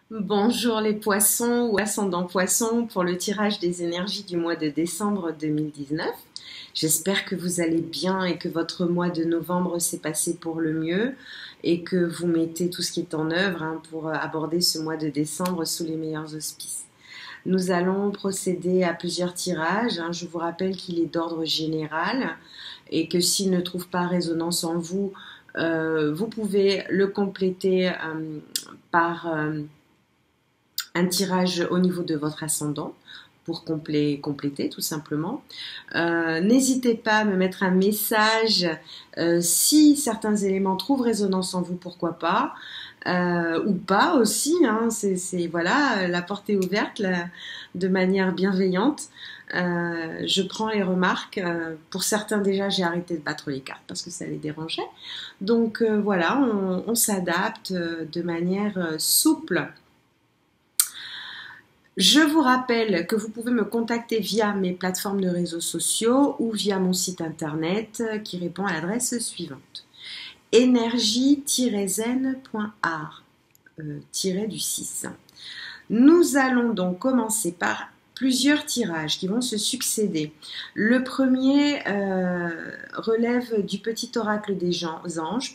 Bonjour les poissons ou ascendants poissons pour le tirage des énergies du mois de décembre 2019. J'espère que vous allez bien et que votre mois de novembre s'est passé pour le mieux et que vous mettez tout ce qui est en œuvre pour aborder ce mois de décembre sous les meilleurs auspices. Nous allons procéder à plusieurs tirages. Je vous rappelle qu'il est d'ordre général et que s'il ne trouve pas résonance en vous, vous pouvez le compléter par un tirage au niveau de votre ascendant pour compléter tout simplement. N'hésitez pas à me mettre un message si certains éléments trouvent résonance en vous, pourquoi pas, ou pas aussi. Voilà, la porte est ouverte de manière bienveillante. Je prends les remarques. Pour certains déjà, j'ai arrêté de battre les cartes parce que ça les dérangeait. Donc voilà, on s'adapte de manière souple. Je vous rappelle que vous pouvez me contacter via mes plateformes de réseaux sociaux ou via mon site internet qui répond à l'adresse suivante: énergie-zen.art du 6. Nous allons donc commencer par plusieurs tirages qui vont se succéder. Le premier relève du petit oracle des anges,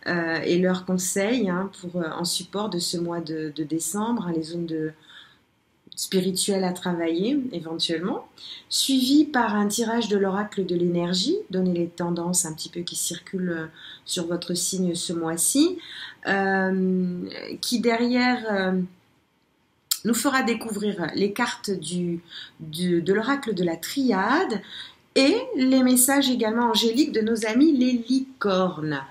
et leurs conseils en support de ce mois de décembre, les zones spirituelles à travailler éventuellement, suivi par un tirage de l'oracle de l'énergie, donner les tendances un petit peu qui circulent sur votre signe ce mois-ci, qui derrière nous fera découvrir les cartes de l'oracle de la triade et les messages également angéliques de nos amis les licornes,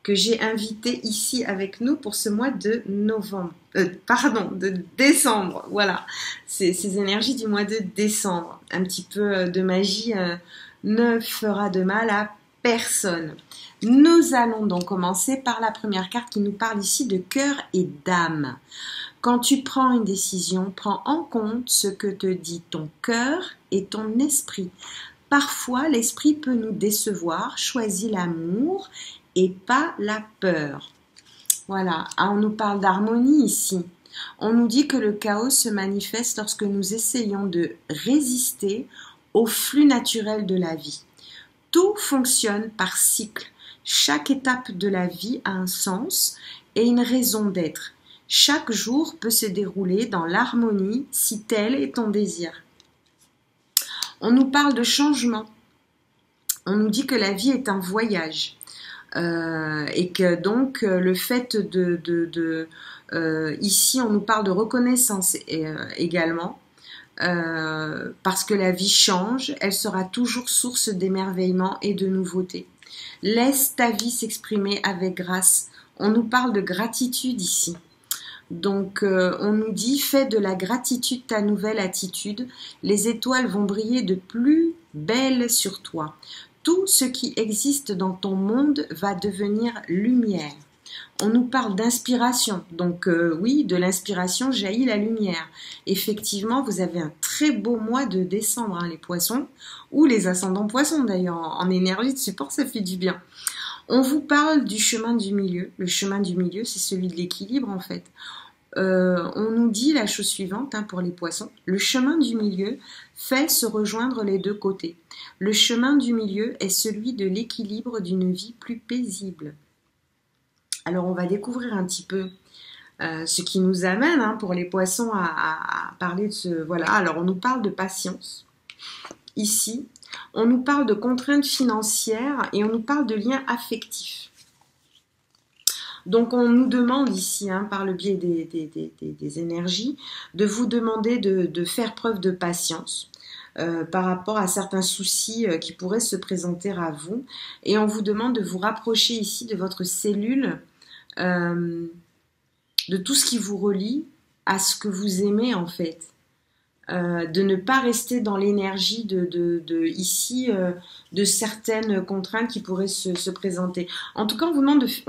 que j'ai invités ici avec nous pour ce mois de de décembre. Voilà, ces énergies du mois de décembre. Un petit peu de magie ne fera de mal à personne. Nous allons donc commencer par la première carte qui nous parle ici de cœur et d'âme. Quand tu prends une décision, prends en compte ce que te dit ton cœur et ton esprit. Parfois, l'esprit peut nous décevoir. Choisis l'amour et pas la peur. Voilà, on nous parle d'harmonie ici. On nous dit que le chaos se manifeste lorsque nous essayons de résister au flux naturel de la vie. Tout fonctionne par cycle. Chaque étape de la vie a un sens et une raison d'être. Chaque jour peut se dérouler dans l'harmonie si tel est ton désir. On nous parle de changement. On nous dit que la vie est un voyage. Et que donc le fait ici on nous parle de reconnaissance également, parce que la vie change, elle sera toujours source d'émerveillement et de nouveauté. Laisse ta vie s'exprimer avec grâce. On nous parle de gratitude ici. Donc on nous dit: fais de la gratitude ta nouvelle attitude, les étoiles vont briller de plus belle sur toi. Tout ce qui existe dans ton monde va devenir lumière. On nous parle d'inspiration, donc oui, de l'inspiration jaillit la lumière. Effectivement, vous avez un très beau mois de décembre, les poissons, ou les ascendants poissons d'ailleurs, en énergie de support, ça fait du bien. On vous parle du chemin du milieu. Le chemin du milieu, c'est celui de l'équilibre en fait. On nous dit la chose suivante pour les poissons: le chemin du milieu fait se rejoindre les deux côtés. Le chemin du milieu est celui de l'équilibre d'une vie plus paisible. Alors on va découvrir un petit peu ce qui nous amène pour les poissons à parler de ce... Voilà, alors on nous parle de patience ici, on nous parle de contraintes financières et on nous parle de liens affectifs. Donc on nous demande ici, par le biais des énergies, de vous demander de faire preuve de patience par rapport à certains soucis qui pourraient se présenter à vous. Et on vous demande de vous rapprocher ici de votre cellule, de tout ce qui vous relie à ce que vous aimez en fait. De ne pas rester dans l'énergie de certaines contraintes qui pourraient se présenter. En tout cas, on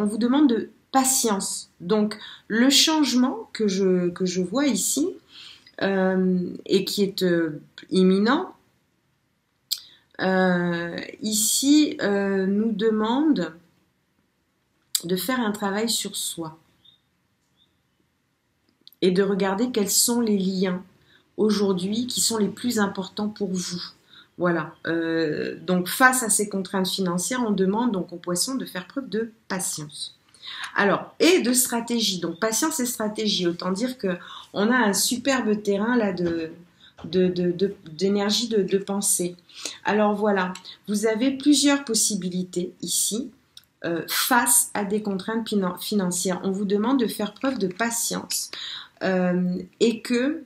vous demande de patience. Donc, le changement que je vois ici et qui est imminent, ici nous demande de faire un travail sur soi. et de regarder quels sont les liens aujourd'hui qui sont les plus importants pour vous. Voilà. Donc face à ces contraintes financières, on demande donc aux poissons de faire preuve de patience. Alors, et de stratégie. Donc patience et stratégie. Autant dire que on a un superbe terrain là d'énergie de pensée. Alors voilà, vous avez plusieurs possibilités ici face à des contraintes financières. On vous demande de faire preuve de patience et que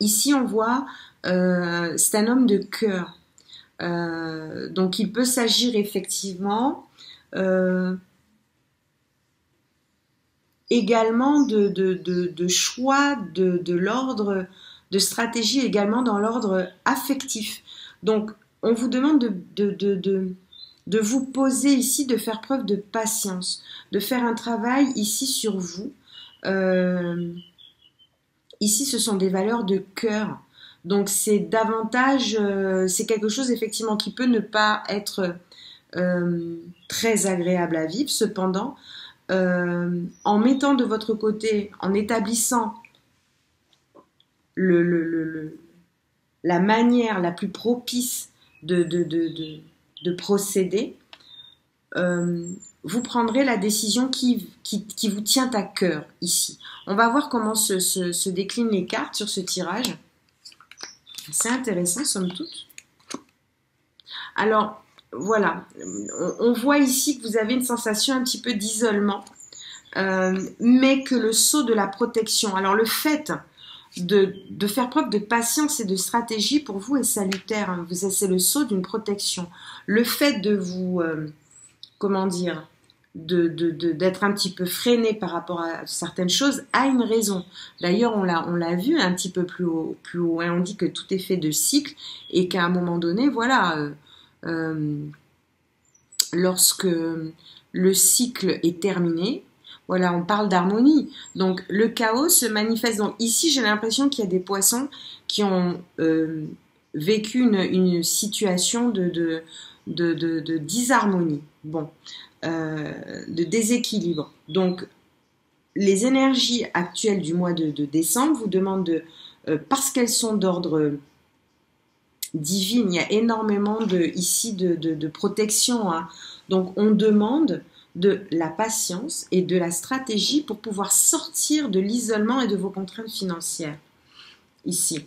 ici on voit c'est un homme de cœur. Donc il peut s'agir effectivement également de choix de l'ordre de stratégie également dans l'ordre affectif. Donc, on vous demande de vous poser ici, de faire preuve de patience, de faire un travail ici sur vous. Ici, ce sont des valeurs de cœur. Donc, c'est davantage, c'est quelque chose effectivement qui peut ne pas être très agréable à vivre. Cependant, en mettant de votre côté, en établissant la manière la plus propice de procéder, vous prendrez la décision qui vous tient à cœur ici. On va voir comment se déclinent les cartes sur ce tirage. C'est intéressant, somme toute. Alors, voilà. On voit ici que vous avez une sensation un petit peu d'isolement, mais que le sceau de la protection, alors le fait de faire preuve de patience et de stratégie pour vous est salutaire. Hein. C'est le sceau d'une protection. Le fait de vous, comment dire, d'être un petit peu freiné par rapport à certaines choses a une raison. D'ailleurs, on l'a vu un petit peu plus haut hein. On dit que tout est fait de cycles et qu'à un moment donné, voilà, lorsque le cycle est terminé, voilà, on parle d'harmonie. Donc, le chaos se manifeste. Donc, ici, j'ai l'impression qu'il y a des poissons qui ont vécu une situation de disharmonie, bon, de déséquilibre. Donc, les énergies actuelles du mois de décembre vous demandent parce qu'elles sont d'ordre divine, il y a énormément ici de protection. Hein. Donc, on demande de la patience et de la stratégie pour pouvoir sortir de l'isolement et de vos contraintes financières. Ici.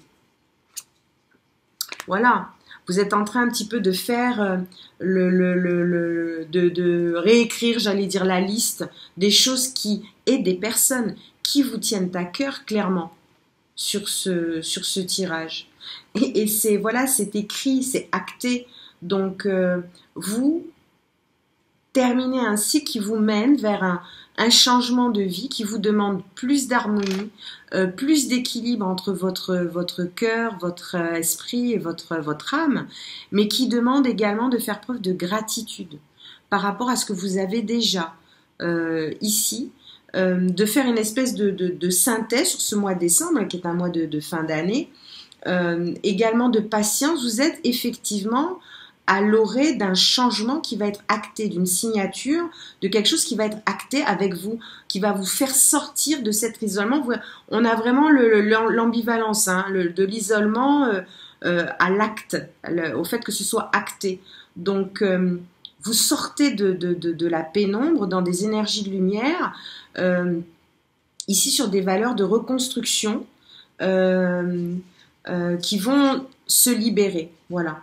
Voilà. Vous êtes en train un petit peu de faire de réécrire, j'allais dire, la liste des choses et des personnes qui vous tiennent à cœur clairement sur ce tirage. Et c'est, voilà, c'est écrit, c'est acté. Donc, vous terminez un cycle qui vous mène vers un changement de vie, qui vous demande plus d'harmonie, plus d'équilibre entre votre cœur, votre esprit et votre âme, mais qui demande également de faire preuve de gratitude par rapport à ce que vous avez déjà ici, de faire une espèce de synthèse sur ce mois de décembre, qui est un mois de fin d'année, également de patience. Vous êtes effectivement à l'orée d'un changement qui va être acté, d'une signature, de quelque chose qui va être acté avec vous, qui va vous faire sortir de cet isolement. On a vraiment l'ambivalence hein, de l'isolement à l'acte, au fait que ce soit acté. Donc, vous sortez de la pénombre dans des énergies de lumière, ici sur des valeurs de reconstruction qui vont se libérer. Voilà.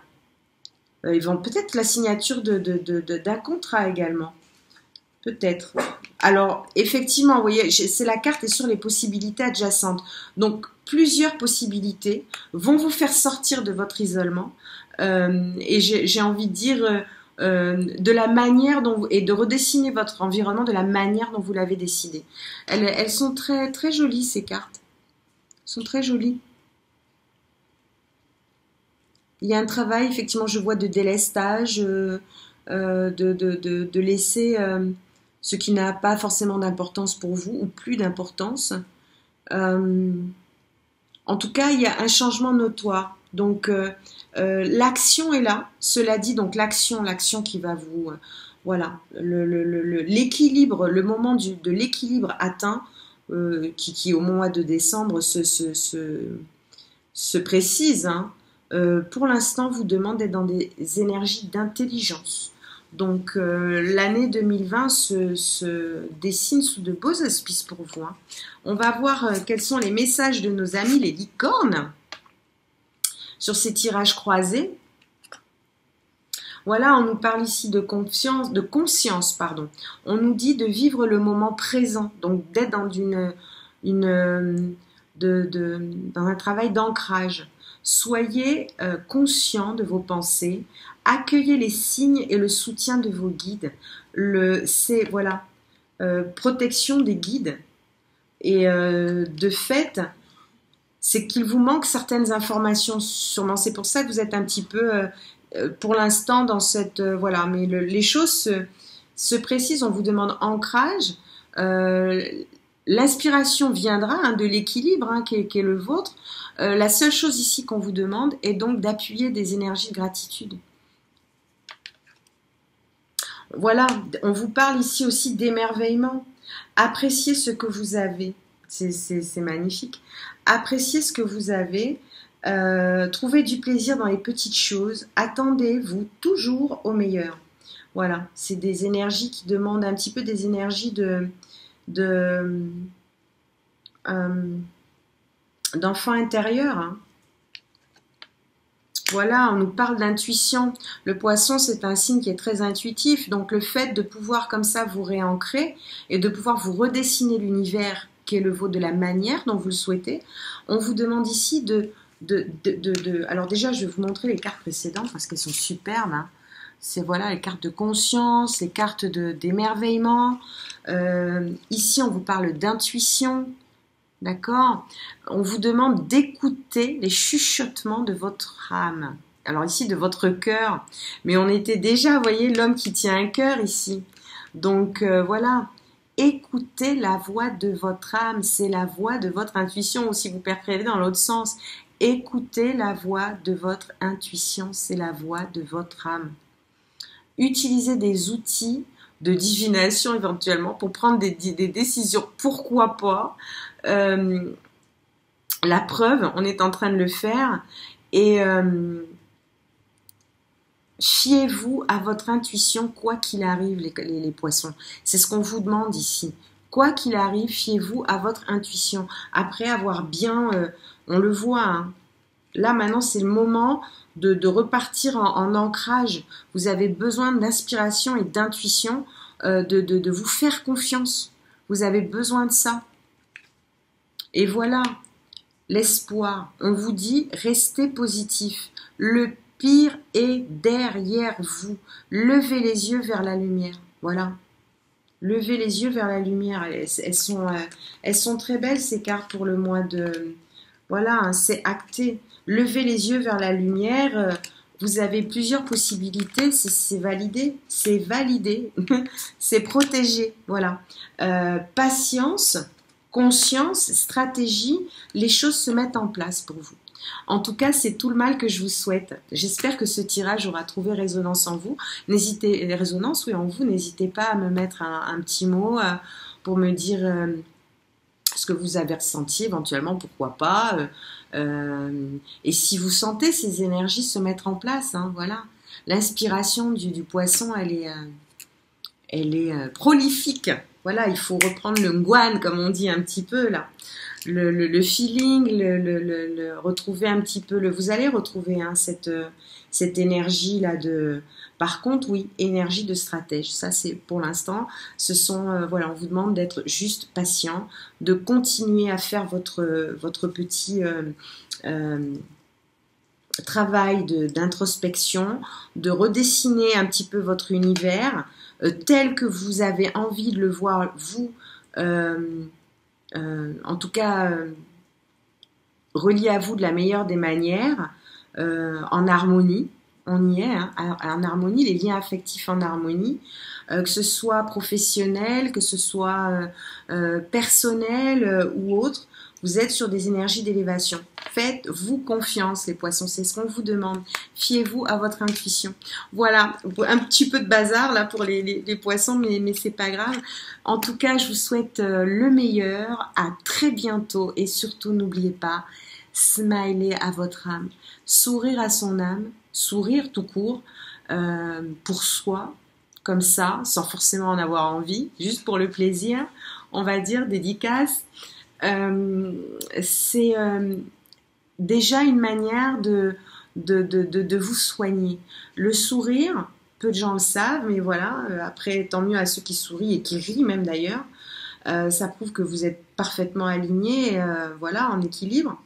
Ils vont peut-être la signature d'un contrat également. Peut-être. Alors, effectivement, vous voyez, c'est la carte est sur les possibilités adjacentes. Donc, plusieurs possibilités vont vous faire sortir de votre isolement. Et j'ai envie de dire de la manière dont et de redessiner votre environnement de la manière dont vous l'avez décidé. Elles sont très, très jolies, ces cartes. Elles sont très jolies. Il y a un travail, effectivement, je vois de délestage, de laisser ce qui n'a pas forcément d'importance pour vous, ou plus d'importance. En tout cas, il y a un changement notoire. Donc, l'action est là. Cela dit, donc l'action qui va vous... voilà, l'équilibre, le moment de l'équilibre atteint, qui au mois de décembre se précise, hein, pour l'instant vous demande d'être dans des énergies d'intelligence. Donc l'année 2020 se dessine sous de beaux auspices pour vous. Hein. On va voir quels sont les messages de nos amis les licornes sur ces tirages croisés. Voilà, on nous parle ici de conscience, pardon. On nous dit de vivre le moment présent, donc d'être dans dans un travail d'ancrage. Soyez conscient de vos pensées, accueillez les signes et le soutien de vos guides. Voilà, protection des guides. Et de fait, c'est qu'il vous manque certaines informations, sûrement. C'est pour ça que vous êtes un petit peu, pour l'instant, dans cette... voilà, mais les choses se précisent. On vous demande ancrage. L'inspiration viendra hein, de l'équilibre hein, qui est le vôtre. La seule chose ici qu'on vous demande est donc d'appuyer des énergies de gratitude. Voilà, on vous parle ici aussi d'émerveillement. Appréciez ce que vous avez. C'est magnifique. Appréciez ce que vous avez. Trouvez du plaisir dans les petites choses. Attendez-vous toujours au meilleur. Voilà, c'est des énergies qui demandent un petit peu des énergies d'enfant intérieur. Hein. Voilà, on nous parle d'intuition. Le poisson, c'est un signe qui est très intuitif. Donc le fait de pouvoir comme ça vous réancrer et de pouvoir vous redessiner l'univers qui est le vôtre de la manière dont vous le souhaitez, on vous demande ici alors déjà, je vais vous montrer les cartes précédentes parce qu'elles sont superbes. Hein. C'est voilà les cartes de conscience, les cartes d'émerveillement. Ici, on vous parle d'intuition. D'accord? On vous demande d'écouter les chuchotements de votre âme. Alors ici, de votre cœur. Mais on était déjà, vous voyez, l'homme qui tient un cœur ici. Donc voilà, écoutez la voix de votre âme. C'est la voix de votre intuition. Ou si vous préférez dans l'autre sens, écoutez la voix de votre intuition. C'est la voix de votre âme. Utilisez des outils de divination éventuellement pour prendre des décisions. Pourquoi pas? La preuve, on est en train de le faire et fiez-vous à votre intuition quoi qu'il arrive les poissons. C'est ce qu'on vous demande ici. Quoi qu'il arrive, fiez-vous à votre intuition. Après avoir bien, on le voit, hein, là maintenant c'est le moment de repartir en ancrage. Vous avez besoin d'inspiration et d'intuition, de vous faire confiance. Vous avez besoin de ça. Et voilà, l'espoir. On vous dit, restez positif. Le pire est derrière vous. Levez les yeux vers la lumière. Voilà. Levez les yeux vers la lumière. Elles sont très belles, ces cartes, pour le mois de... Voilà, hein, c'est acté. Levez les yeux vers la lumière. Vous avez plusieurs possibilités. C'est validé. C'est validé. C'est protégé. Voilà. Patience. Conscience, stratégie, les choses se mettent en place pour vous. En tout cas, c'est tout le mal que je vous souhaite. J'espère que ce tirage aura trouvé résonance en vous. Résonance, oui, en vous. N'hésitez pas à me mettre un petit mot pour me dire ce que vous avez ressenti, éventuellement, pourquoi pas. Et si vous sentez ces énergies se mettre en place, hein, voilà. L'inspiration du poisson, elle est prolifique. Voilà, il faut reprendre le ngwan, comme on dit un petit peu là. Le feeling, retrouver un petit peu. Vous allez retrouver hein, cette énergie là de. Par contre, oui, énergie de stratège. Ça, c'est pour l'instant. Ce sont voilà, on vous demande d'être juste patient, de continuer à faire votre petit travail d'introspection, de redessiner un petit peu votre univers tel que vous avez envie de le voir, vous, en tout cas, relié à vous de la meilleure des manières, en harmonie, on y est, hein, en harmonie, les liens affectifs en harmonie, que ce soit professionnel, que ce soit personnel ou autre, Vous êtes sur des énergies d'élévation. Faites-vous confiance, les poissons, c'est ce qu'on vous demande. Fiez-vous à votre intuition. Voilà, un petit peu de bazar là pour les poissons, mais c'est pas grave. En tout cas, je vous souhaite le meilleur. À très bientôt et surtout, n'oubliez pas, smilez à votre âme. Sourire à son âme, sourire tout court, pour soi, comme ça, sans forcément en avoir envie, juste pour le plaisir, on va dire, dédicace. C'est déjà une manière de vous soigner. Le sourire, peu de gens le savent, mais voilà, après, tant mieux à ceux qui sourient et qui rient même d'ailleurs. Ça prouve que vous êtes parfaitement aligné, voilà, en équilibre.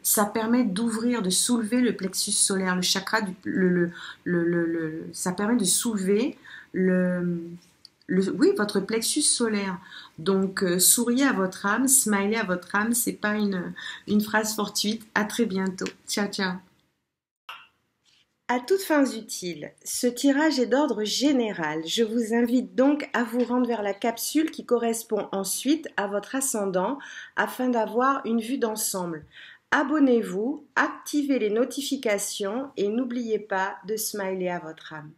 Ça permet d'ouvrir, de soulever le plexus solaire, le chakra, ça permet de soulever oui, votre plexus solaire. Donc, souriez à votre âme, smilez à votre âme, c'est pas une phrase fortuite. À très bientôt. Ciao, ciao. À toutes fins utiles, ce tirage est d'ordre général. Je vous invite donc à vous rendre vers la capsule qui correspond ensuite à votre ascendant afin d'avoir une vue d'ensemble. Abonnez-vous, activez les notifications et n'oubliez pas de smiler à votre âme.